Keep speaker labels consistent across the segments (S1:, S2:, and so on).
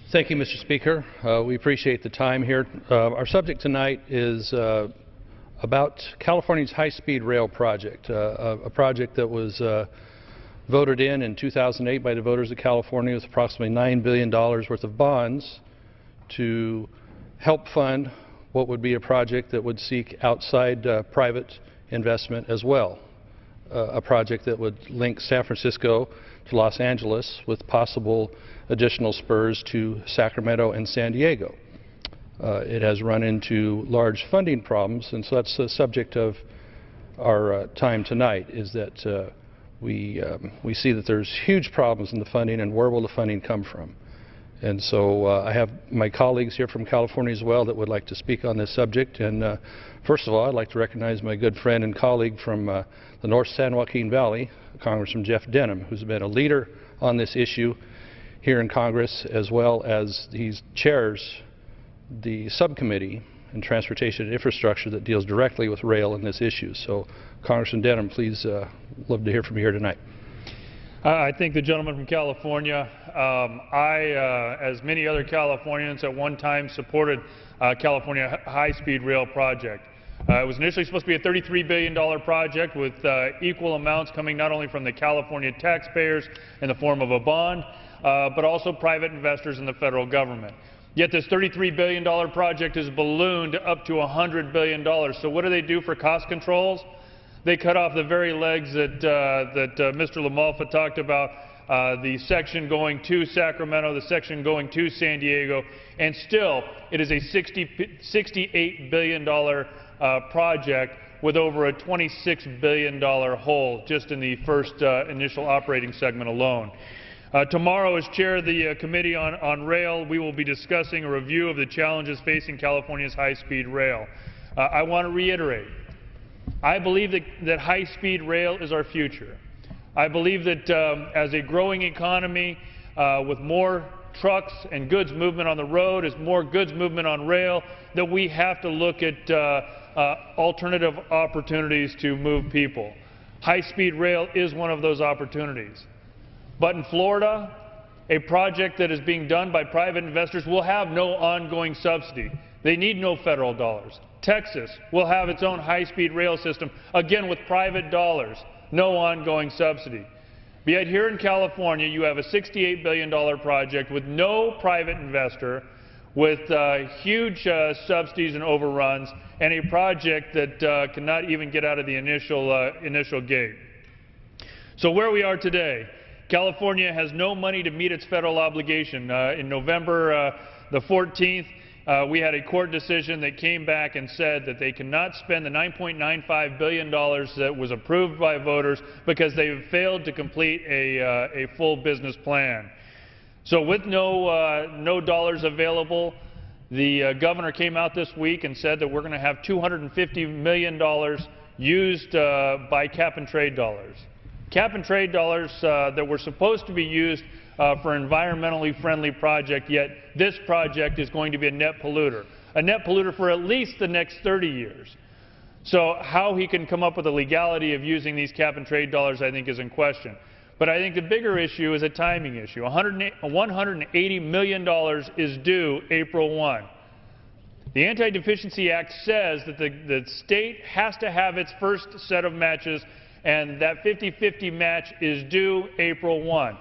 S1: Thank you, Mr. Speaker. We appreciate the time here. Our subject tonight is about California's high-speed rail project, a project that was voted in 2008 by the voters of California with approximately $9 billion worth of bonds to help fund what would be a project that would seek outside private investment as well, a project that would link San Francisco to Los Angeles with possible additional spurs to Sacramento and San Diego. It has run into large funding problems, and so that's the subject of our time tonight, is that we see that there's huge problems in the funding, and where will the funding come from? And so I have my colleagues here from California as well that would like to speak on this subject. And first of all, I'd like to recognize my good friend and colleague from the North San Joaquin Valley, Congressman Jeff Denham, who's been a leader on this issue here in Congress, as well as he chairs the subcommittee in Transportation and Infrastructure that deals directly with rail in this issue. So, Congressman Denham, please, love to hear from you here tonight.
S2: I thank the gentleman from California. As many other Californians, at one time supported California high-speed rail project. It was initially supposed to be a $33 billion project with equal amounts coming not only from the California taxpayers in the form of a bond, but also private investors in the federal government. Yet this $33 billion project is ballooned up to $100 billion. So what do they do for cost controls? They cut off the very legs that Mr. Lamalfa talked about, the section going to Sacramento, the section going to San Diego, and still it is a $68 billion project with over a $26 billion hole just in the first initial operating segment alone. Tomorrow, as chair of the Committee on Rail, we will be discussing a review of the challenges facing California's high-speed rail. I want to reiterate, I believe that high-speed rail is our future. I believe that as a growing economy with more trucks and goods movement on the road, as more goods movement on rail, that we have to look at alternative opportunities to move people. High-speed rail is one of those opportunities. But in Florida, a project that is being done by private investors will have no ongoing subsidy. They need no federal dollars. Texas will have its own high-speed rail system, again with private dollars, no ongoing subsidy. But yet here in California, you have a $68 billion project with no private investor, with huge subsidies and overruns, and a project that cannot even get out of the initial gate. So where we are today, California has no money to meet its federal obligation. In November the 14th, we had a court decision that came back and said that they cannot spend the $9.95 billion that was approved by voters because they have failed to complete a full business plan. So with no dollars available, the governor came out this week and said that we're going to have $250 million used by cap-and-trade dollars. Cap-and-trade dollars that were supposed to be used for an environmentally friendly project, yet this project is going to be a net polluter for at least the next 30 years. So how he can come up with the legality of using these cap-and-trade dollars, I think, is in question. But I think the bigger issue is a timing issue. $180 million is due April 1. The Anti-Deficiency Act says that the state has to have its first set of matches, and that 50-50 match is due April 1.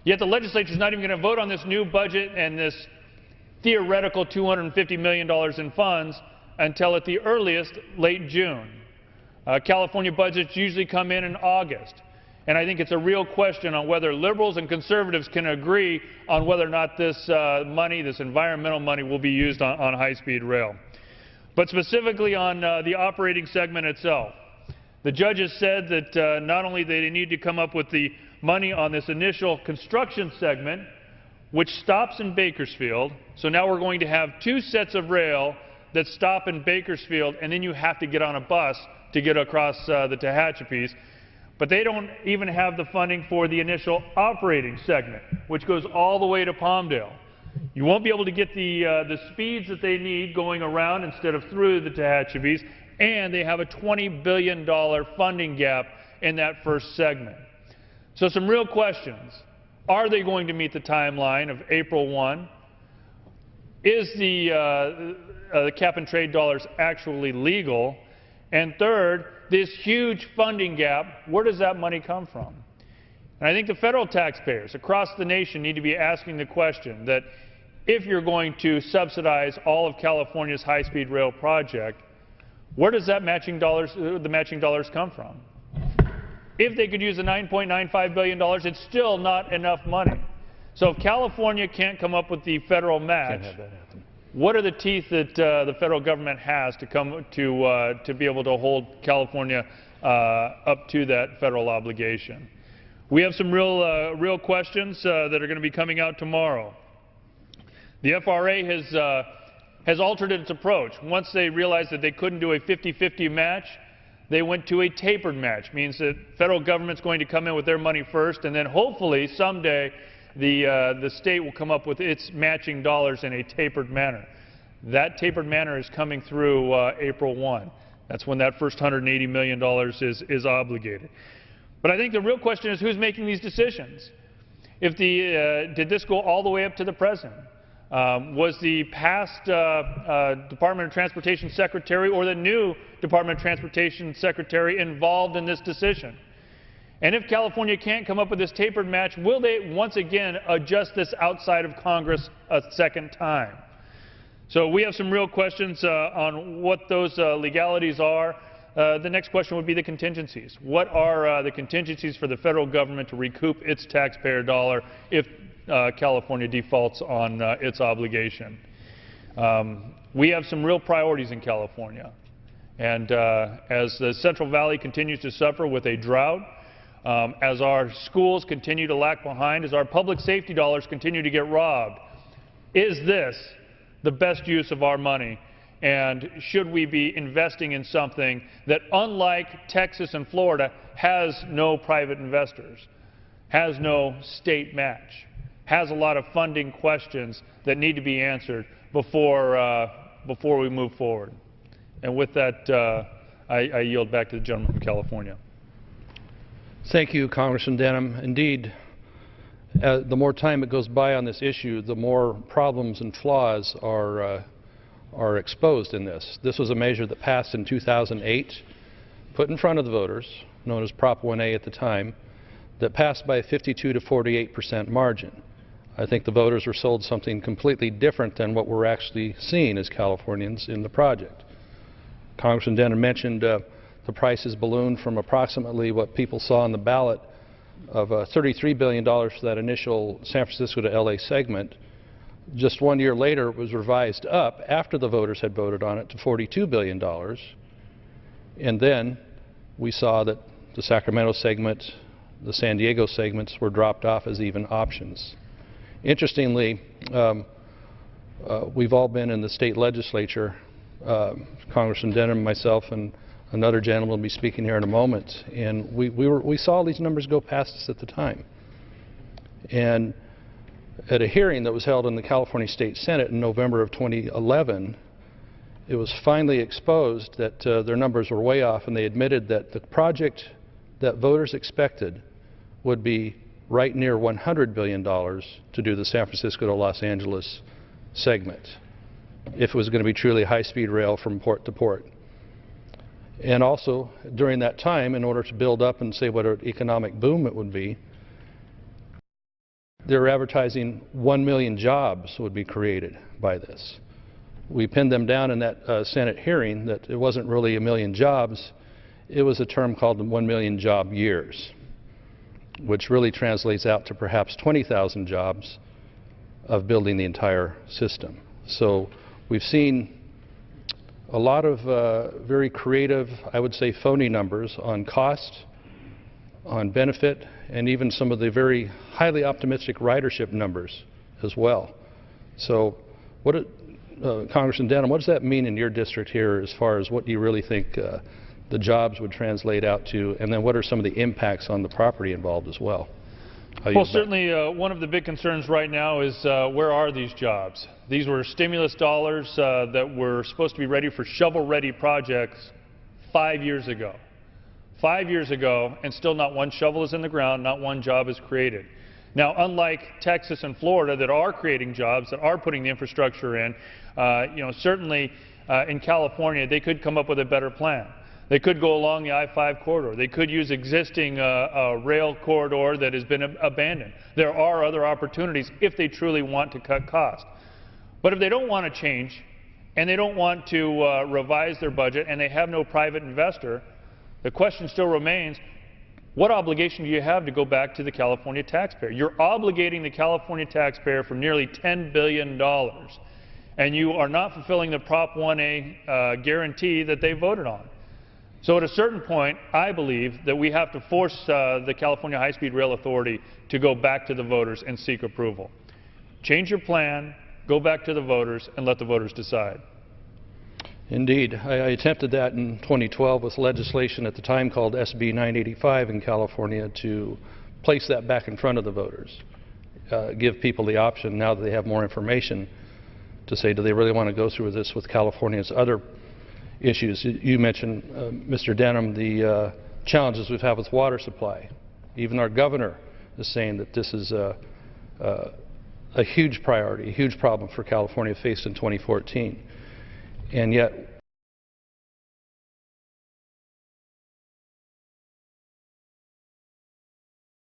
S2: Yet the legislature is not even going to vote on this new budget and this theoretical $250 million in funds until at the earliest late June. California budgets usually come in August. And I think it's a real question on whether liberals and conservatives can agree on whether or not this money, this environmental money, will be used on high-speed rail. But specifically on the operating segment itself, the judges said that not only do they need to come up with the money on this initial construction segment, which stops in Bakersfield, so now we're going to have two sets of rail that stop in Bakersfield, and then you have to get on a bus to get across the Tehachapi's. But they don't even have the funding for the initial operating segment, which goes all the way to Palmdale. You won't be able to get the speeds that they need going around instead of through the Tehachapi's, and they have a $20 billion funding gap in that first segment. So some real questions. Are they going to meet the timeline of April 1? is the cap and trade dollars actually legal? And third, this huge funding gap, where does that money come from? And I think the federal taxpayers across the nation need to be asking the question that if you're going to subsidize all of California's high-speed rail project, where does that the matching dollars come from? If they could use the $9.95 billion, it's still not enough money. So if California can't come up with the federal match, what are the teeth that the federal government has to be able to hold California up to that federal obligation? We have some real questions that are going to be coming out tomorrow. The FRA has altered its approach. Once they realized that they couldn't do a 50-50 match, they went to a tapered match. Means that federal government's going to come in with their money first, and then hopefully someday the state will come up with its matching dollars in a tapered manner. That tapered manner is coming through April 1. That's when that first $180 million is obligated. But I think the real question is who's making these decisions. Did this go all the way up to the president? Was the past Department of Transportation Secretary or the new Department of Transportation Secretary involved in this decision? And if California can't come up with this tapered match, will they once again adjust this outside of Congress a second time? So we have some real questions on what those legalities are. The next question would be the contingencies. What are the contingencies for the federal government to recoup its taxpayer dollar if California defaults on its obligation? We have some real priorities in California. And as the Central Valley continues to suffer with a drought, as our schools continue to lag behind, as our public safety dollars continue to get robbed, is this the best use of our money? And should we be investing in something that, unlike Texas and Florida, has no private investors, has no state match, has a lot of funding questions that need to be answered before we move forward? And with that, I yield back to the gentleman from California.
S1: Thank you, Congressman Denham. Indeed, the more time it goes by on this issue, the more problems and flaws are exposed in this. This was a measure that passed in 2008, put in front of the voters, known as Prop 1A at the time, that passed by a 52 to 48% margin. I think the voters were sold something completely different than what we're actually seeing as Californians in the project. Congressman Denham mentioned the prices ballooned from approximately what people saw on the ballot of $33 billion for that initial San Francisco to LA segment. Just 1 year later, it was revised up after the voters had voted on it to $42 billion. And then we saw that the Sacramento segment, the San Diego segments were dropped off as even options. Interestingly, we've all been in the state legislature, Congressman Denham, myself, and another gentleman will be speaking here in a moment, and we saw these numbers go past us at the time. And at a hearing that was held in the California State Senate in November of 2011, it was finally exposed that their numbers were way off, and they admitted that the project that voters expected would be right near $100 billion to do the San Francisco to Los Angeles segment, if it was going to be truly high-speed rail from port to port. And also, during that time, in order to build up and say what an economic boom it would be, they were advertising 1 million jobs would be created by this. We pinned them down in that Senate hearing that it wasn't really 1 million jobs, it was a term called the 1 million job years, which really translates out to perhaps 20,000 jobs of building the entire system. So we've seen a lot of very creative, I would say phony numbers on cost, on benefit, and even some of the very highly optimistic ridership numbers as well. So Congressman Denham, what does that mean in your district here as far as what do you really think the jobs would translate out to, and then what are some of the impacts on the property involved as well?
S2: Well, certainly one of the big concerns right now is where are these jobs? These were stimulus dollars that were supposed to be ready for shovel-ready projects 5 years ago. 5 years ago, and still not one shovel is in the ground, not one job is created. Now, unlike Texas and Florida that are creating jobs, that are putting the infrastructure in, certainly in California they could come up with a better plan. They could go along the I-5 corridor. They could use existing rail corridor that has been abandoned. There are other opportunities if they truly want to cut costs. But if they don't want to change and they don't want to revise their budget and they have no private investor, the question still remains, what obligation do you have to go back to the California taxpayer? You're obligating the California taxpayer for nearly $10 billion, and you are not fulfilling the Prop 1A guarantee that they voted on. So at a certain point, I believe that we have to force the California High-Speed Rail Authority to go back to the voters and seek approval. Change your plan, go back to the voters, and let the voters decide.
S1: Indeed. I attempted that in 2012 with legislation at the time called SB 985 in California to place that back in front of the voters, give people the option, now that they have more information, to say, do they really want to go through this with California's other issues? You mentioned, Mr. Denham, the challenges we've had with water supply. Even our governor is saying that this is a huge priority, a huge problem for California faced in 2014. And yet